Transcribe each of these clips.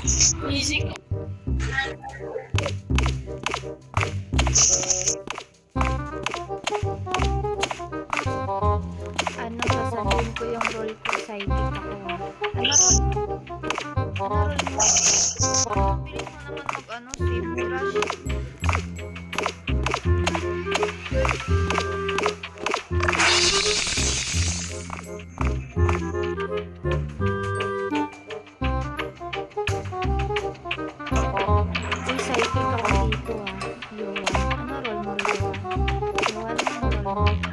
Music. Ano, sasabihin ko yung role ko, psychic ako. Ano role? Ano role mo? Bilis mo naman mag, save rush. Uy, psychic ako dito Yuan. Ano role mo, Yuan? Yuan, ano role mo?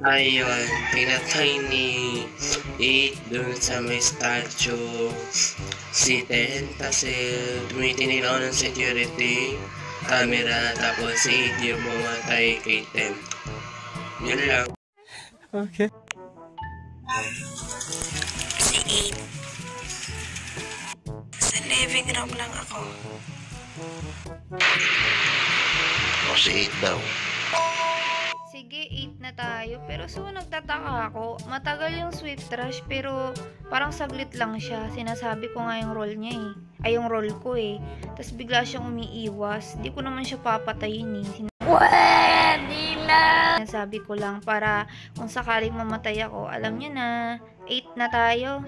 Ayun, pinatay ni 8 dun sa may statue si 10 kasi tumitingin ako ng security camera tapos si 8 yung bumatay kay 10. Yun lang. Okay. Si 8. Sa living room lang ako. O si 8 daw. Sige, 8 na tayo. Pero nagtataka ako. Matagal yung swift rush pero parang saglit lang siya. Sinasabi ko nga yung role niya Ay, yung role ko Tapos bigla siyang umiiwas. Di ko naman siya papatayin Pwede na! Sinasabi ko lang para kung sakaling mamatay ako, alam niyo na. 8 na tayo.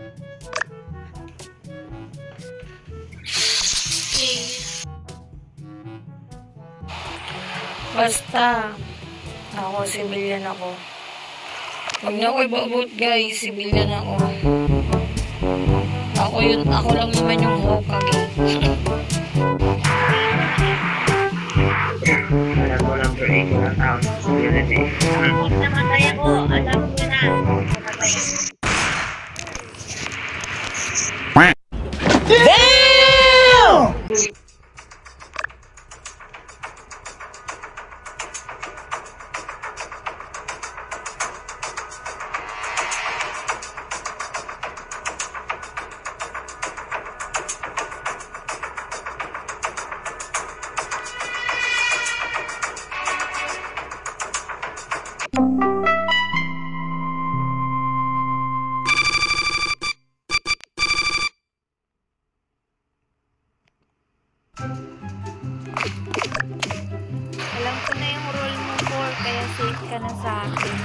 Basta, ako, civilian ako. Huwag niyo ako ibabot, guys. Civilian ako. Ako lang naman yung Hokage. Alam mo lang bro, ikaw ang tao sa security. Namatay ako, alam mo na. Damn! Alam ko na yung role mo 4, kaya safe ka na sa akin.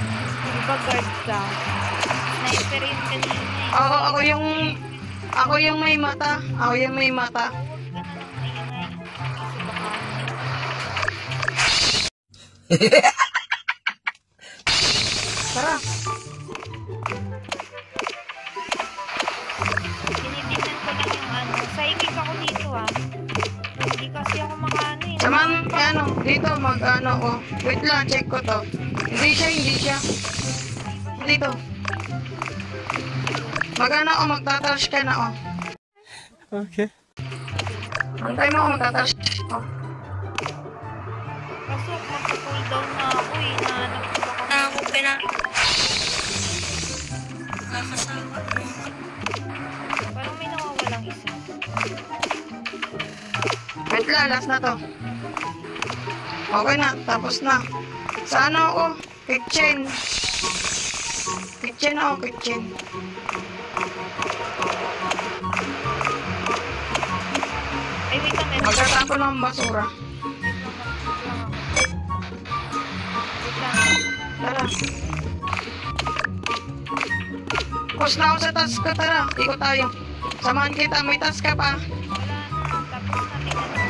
Diba guard ka? Sniper yun kanina Oo, ako yung may mata. Ako yung may mata. Huwag ka na lang maingay. Kasi baka Tara. tinitignan ko lang yung psychic ako dito Hindi kasi ako Saman, dito ko. Wait lang, check ko to. Hindi siya. Dito. Magtatash ka na Okay. Antay mo ako magtatash. Kaso magpa-cool down na ako Nahanap ko baka Ako nakakasawa. parang may nawawalang isa. Wait lang, last na to. Okay na, tapos na. Sa ako? Kitchen. Kitchen. Ay, wait lang. Magtatapon ng basura. Wait lang. Tara. Push na ako sa task ko, tara. Ikot tayo. Samahan kita, may task ka pa. Wala na. Tapos na. Tingnan mo.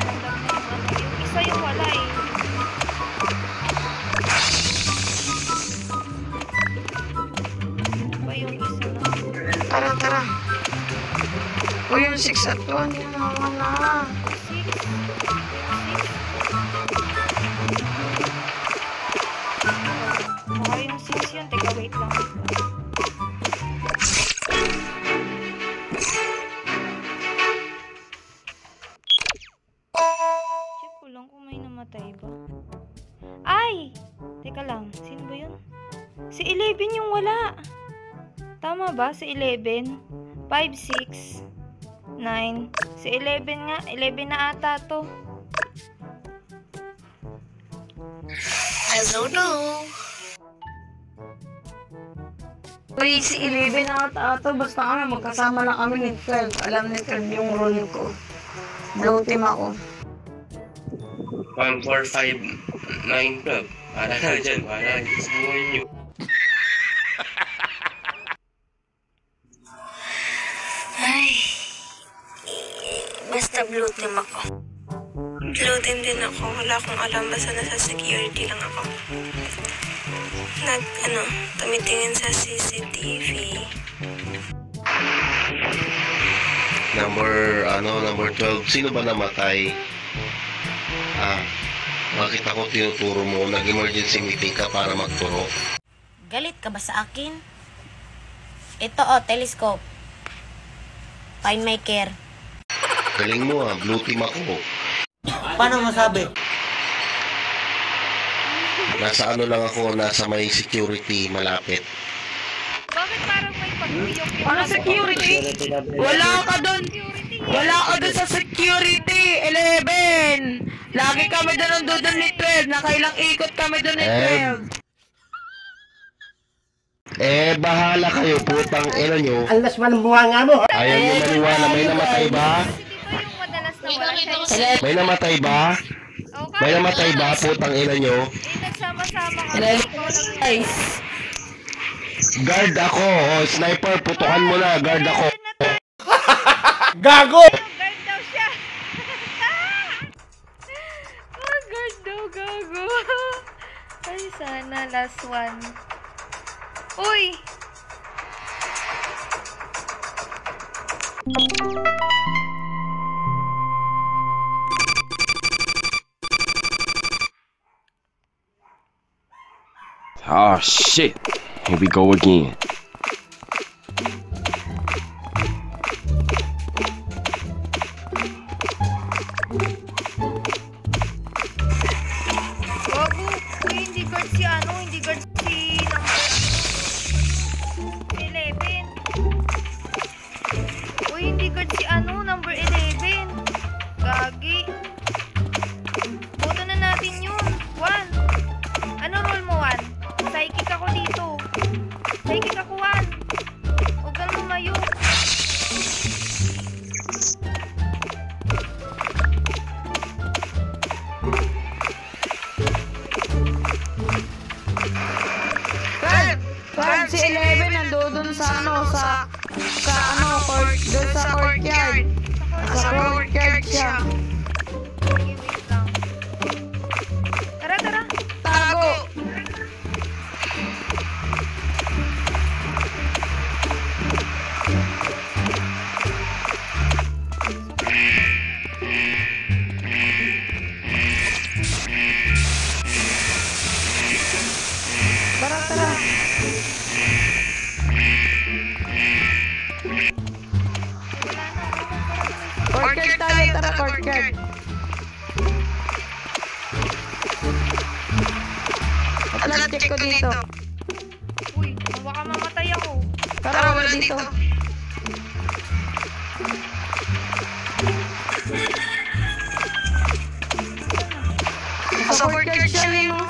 Yung isa yung wala Ano ba yung isa na? Tara. O yung 6 at 1, yun naman na. 6. Baka yung 6 yun. Teka, wait lang. Check ko lang kung may namatay ba. Ay! Teka lang. Sino ba yun? Si 11 yung wala. Tama ba? Si 11? 5, 6, 9. Si 11 nga. 11 na ata to. I don't know. Uy, si 11 na ata. Basta kami, magkasama lang kami ni 12. Alam ni 12 yung role ko. Blue team ako. 1, 4, 5, 9, 12. Para na dyan, para sa buhay nyo. Ay, basta blue team ako. Blue team din ako. Wala akong alam. Basta nasa security lang ako. Tumitingin sa CCTV. Number 12. Sino ba namatay? Bakit ako tinuturo mo? Nag-emergency meeting ka para magturo. Galit ka ba sa akin? Ito telescope. Find my care. Galing mo blue team ako. Paano masabi? Nasa nasa may security malapit. Bakit parang may pag-uyok yung... Ano security? Wala ka dun. Wala ka dun sa security. 11. Lagi kami dun ni 12. Nakailang ikot kami dun ni 12. Bahala kayo, putang ina nyo. Alas man ang bunga nga mo. Ayaw nyo maniwala, may namatay ba? Kasi di ba yung madalas na wala siya? May namatay ba? May namatay ba, putang ina nyo? Nagsama-sama kami. Guys. Guard ako, sniper, putukan mo na, guard ako. Gago! Guard daw siya. Guard daw, gago. Ay, sana last one. Uy! Oh shit, here we go again. Gago! Uy, hindi guard si hindi guard si number 11. Uy, hindi guard si number 11. Gagi. Boto na natin yun. 1. Ano role mo, 1? Psychic ako dito. Psychic ako, 1. Huwag kang lumayo. Guard, si 11 nandoon sa court, doon sa courtyard. Sa courtyard siya. Okay, wait lang. Tara, tara. Tago. Tara, tara. Courtyard tayo, tara courtyard. Alam, check ko dito. Uy, baka mamatay ako. Tara, wala dito. Sa courtyard siya, no?